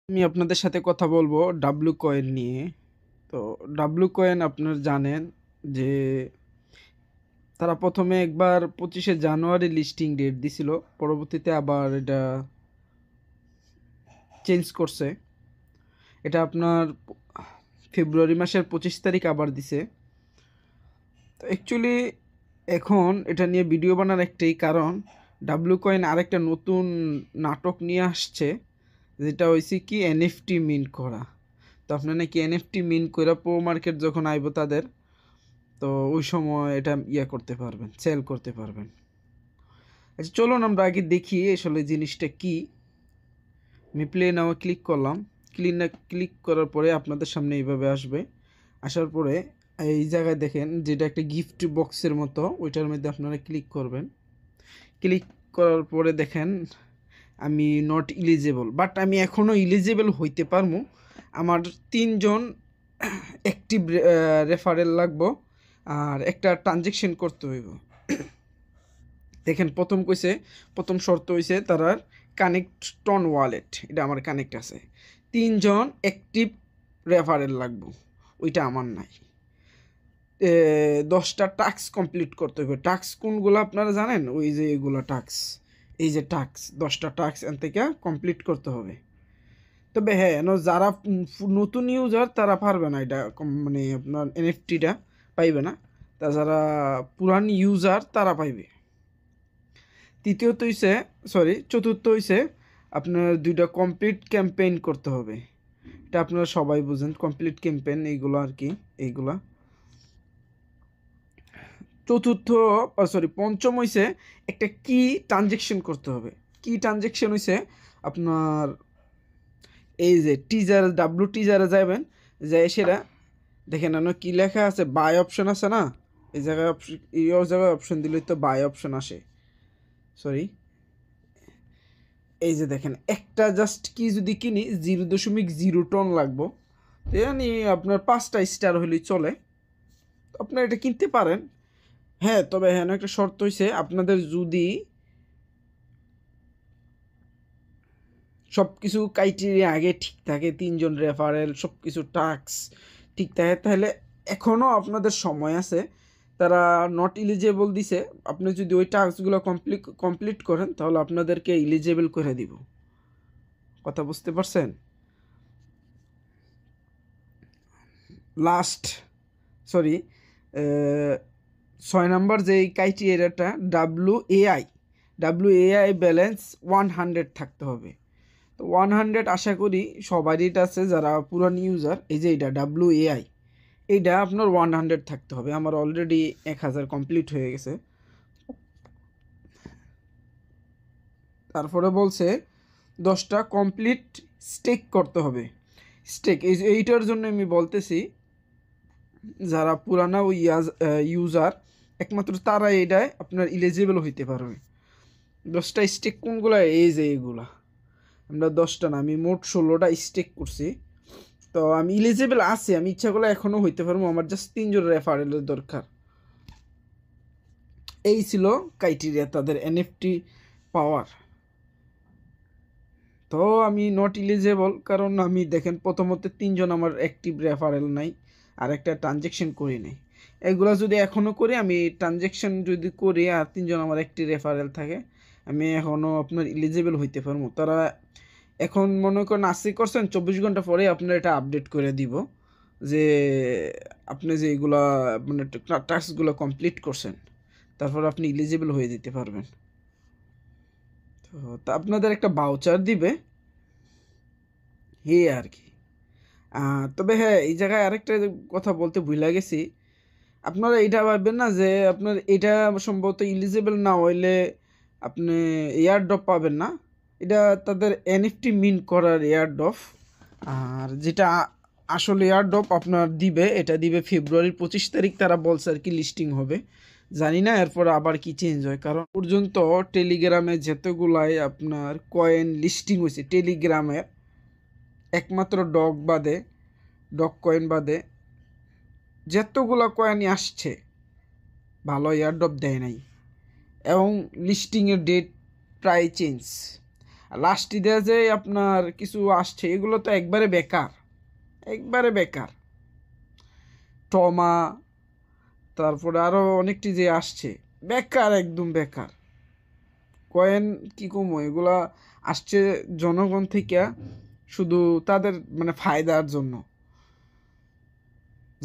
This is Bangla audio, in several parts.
আমি আপনাদের সাথে কথা বলবো ডাব্লু কয়েন নিয়ে। তো ডাব্লু কয়েন আপনারা জানেন যে তারা প্রথমে একবার 25শে জানুয়ারি লিস্টিং ডেট দিছিল, পরবর্তীতে আবার এটা চেঞ্জ করছে। এটা আপনার ফেব্রুয়ারি মাসের 25 তারিখ আবার দিছে। তো অ্যাকচুয়ালি এখন এটা নিয়ে ভিডিও বানার একটাই কারণ, ডাব্লু কয়েন আরেকটা নতুন নাটক নিয়ে আসছে, যেটা হয়েছে কি এনএফটি মিন্ট করা। তো আপনার নাকি এনএফটি মিন্ট করে প্রো মার্কেট যখন আইব তাদের, তো ওই সময় এটা করতে পারবেন, সেল করতে পারবেন। আচ্ছা চলুন আমরা আগে দেখি আসলে জিনিসটা কি। আমি প্লে নাও ক্লিক করলাম। ক্লিক করার পরে আপনাদের সামনে এইভাবে আসবে। আসার পরে এই জায়গায় দেখেন যেটা একটা গিফট বক্সের মতো, ওইটার মধ্যে আপনারা ক্লিক করবেন। ক্লিক করার পরে দেখেন আমি নট ইলিজিবল, বাট আমি এখনও ইলিজিবল হইতে পারবো। আমার 3জন অ্যাক্টিভ রেফারেল লাগবো আর একটা ট্রানজেকশন করতে হইব। দেখেন প্রথম শর্ত হইছে তারার কানেক্ট টন ওয়ালেট, এটা আমার কানেক্ট আছে। 3জন অ্যাক্টিভ রেফারেল লাগবো, ওইটা আমার নাই। 10টা টাস্ক কমপ্লিট করতে হবে। টাস্ক কোনগুলো আপনারা জানেন? ওই যে এগুলো টাস্ক, এই যে টাস্ক 10টা টাস্ক এন থেকে কমপ্লিট করতে হবে। তবে হ্যাঁ, যারা নতুন ইউজার তারা পারবে না এটা, মানে আপনার এনএফটিটা পাইবে না। তা যারা পুরান ইউজার তারা পাইবে। চতুর্থ হইছে আপনার 2টা কমপ্লিট ক্যাম্পেইন করতে হবে। এটা আপনারা সবাই বুঝেন, কমপ্লিট ক্যাম্পেইন এইগুলো আর কি, এইগুলা। পঞ্চম হইছে একটা কি ট্রানজেকশন করতে হবে। কি ট্রানজেকশন হইছে আপনার এই যে টিজার, ডাব্লু টিজারে যাবেন, যাই সেটা দেখেন কি লেখা আছে, বাই অপশন আছে না, এই জায়গায় অপশন দিলেই তো বাই অপশন আসে। এই যে দেখেন একটা জাস্ট কি যদি কিনি 0.0 টন লাগবো, মানে আপনার 5টা স্টার হলেই চলে, আপনারা এটা কিনতে পারেন। হ্যাঁ, তবে হ্যাঁ একটা শর্ত হয়েছে, আপনাদের যদি সব কিছু ক্রাইটেরিয়া আগে ঠিক থাকে, 3জন রেফারেল, সব কিছু টাস্ক ঠিক থাকে, তাহলে এখনও আপনাদের সময় আছে। তারা নট ইলিজেবল দিছে, আপনি যদি ওই টাস্কগুলো কমপ্লিট করেন তাহলে আপনাদেরকে ইলিজেবল করে দিব। কথা বুঝতে পারছেন? লাস্ট 6 নম্বর যে ক্রাইটেরিয়াটা, ডাব্লু এআই ব্যালেন্স 100 থাকতে হবে। তো 100 আশা করি সবারই এটা আছে যারা পুরান ইউজার। এই যে এটা ডাব্লুএআই, এইটা আপনার 100 থাকতে হবে। আমার অলরেডি 1000 কমপ্লিট হয়ে গেছে। তারপরে বলছে 10টা কমপ্লিট স্টেক করতে হবে। স্টেক এইটার জন্য আমি বলতেছি, যারা পুরানা ওই ইউজার একমাত্র তারা এটায় আপনার ইলিজিবল হইতে পারবে। 10টা স্টেক কোনগুলো? এই যে এগুলা। আমরা 10টা না, আমি মোট 16টা স্টেক করছি। তো আমি ইলিজিবল আছি, আমি ইচ্ছা করলে এখনও হইতে পারবো। আমার জাস্ট 3জন রেফারেলের দরকার। এই ছিল ক্রাইটেরিয়া তাদের এনএফটি পাওয়ার। তো আমি নট ইলিজিবল, কারণ আমি দেখেন প্রথমত 3জন আমার অ্যাক্টিভ রেফারেল নাই, আর একটা ট্রানজেকশন করি নাই। এগুলো যদি এখনও করি, আমি ট্রানজেকশন যদি করি আর 3জন আমার অ্যাক্টিভ রেফারেল থাকে, আমি এখনও আপনার ইলিজিবল হইতে পারবো। তারা এখন মনে করেন 80%, 24 ঘন্টা পরে আপনার এটা আপডেট করে দিব যে আপনি যে এগুলা মানে টাস্কগুলো কমপ্লিট করছেন, তারপর আপনি ইলিজিবল হয়ে যেতে পারবেন। তো আপনাদের একটা বাউচার দিবে, আর কি। তবে হ্যাঁ, এই জায়গায় আরেকটা কথা বলতে ভুলে গেছি। আপনারা এটা ভাববেন না যে আপনার এটা সম্ভবত ইলিজিবল না হইলে আপনি এয়ারড্রপ পাবেন না। এটা তাদের এনএফটি মিন্ট করার এয়ারড্রপ। আর যেটা আসলে এয়ারড্রপ আপনার দিবে, এটা দিবে ফেব্রুয়ারির 25 তারিখ, তারা বলছে আর কি লিস্টিং হবে। জানি না এরপর আবার কি চেঞ্জ হয়, কারণ পর্যন্ত টেলিগ্রামে যতগুলাই আপনার কয়েন লিস্টিং হয়েছে, টেলিগ্রামের একমাত্র ডগ কয়েন বাদে যতগুলো কয়েনই আসছে, ভালো এয়ারড্রপ দেয় নাই, এবং লিস্টিংয়ের ডেট প্রায় চেঞ্জ। লাস্ট ঈদে যে আপনার কিছু আসছে এগুলো তো একবারে বেকার, একবারে বেকার। টমা, তারপরে আরও অনেকটি যে আসছে, বেকার, একদম বেকার। কয়েন কি কমো, এগুলা আসছে জনগণ থেকে শুধু তাদের মানে ফায়দার জন্য,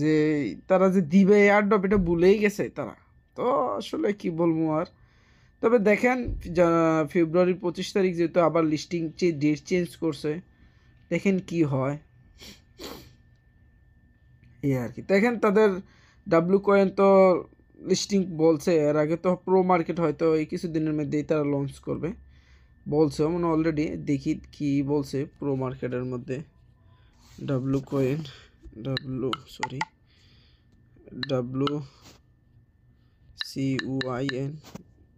যে তারা যে দিবে এয়ারড্রপ এটা ভুলেই গেছে তারা। তো আসলে কি বলবো আর। তবে দেখেন ফেব্রুয়ারির 25 তারিখ যেহেতু আবার লিস্টিং ডেট চেঞ্জ করছে, দেখেন কি হয় এই আর কি। দেখেন তাদের ডাব্লু কয়েন তো লিস্টিং বলছে, এর আগে তো প্রো মার্কেট হয়তো এই কিছুদিনের মধ্যেই তারা লঞ্চ করবে বলছে মানে অলরেডি। দেখি কি বলছে প্রো মার্কেটের মধ্যে। W coin, W CUIN,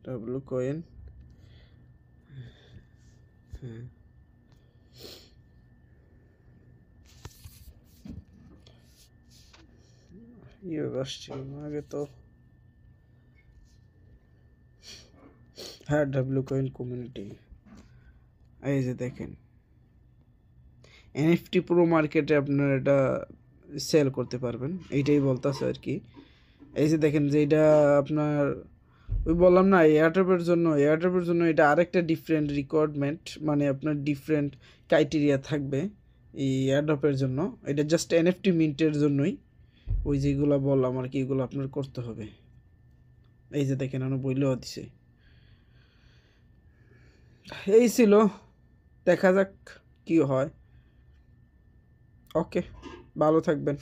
W coin. হ্যাঁ, ইয়ে আসছে আগে তো। হ্যাঁ, ডাব্লু কয়েন কমিউনিটি, এই যে দেখেন NFT প্রো মার্কেটে আপনার এটা সেল করতে পারবেন, এইটাই বলতেছে আর কি। এই যে দেখেন যে এটা আপনার ওই বললাম না এয়ারড্রপের জন্য এটা আরেকটা ডিফারেন্ট রিকোয়ারমেন্ট, মানে আপনার ডিফারেন্ট ক্রাইটেরিয়া থাকবে এই এয়ারড্রপের জন্য। এটা জাস্ট NFT মিন্টের জন্যই, ওই যেগুলো বললাম আর কি, এগুলো আপনার করতে হবে। এই যে দেখেন আমি বইলেও দিছে। এই ছিল, দেখা যাক কি হয়। ওকে, ভালো থাকবেন।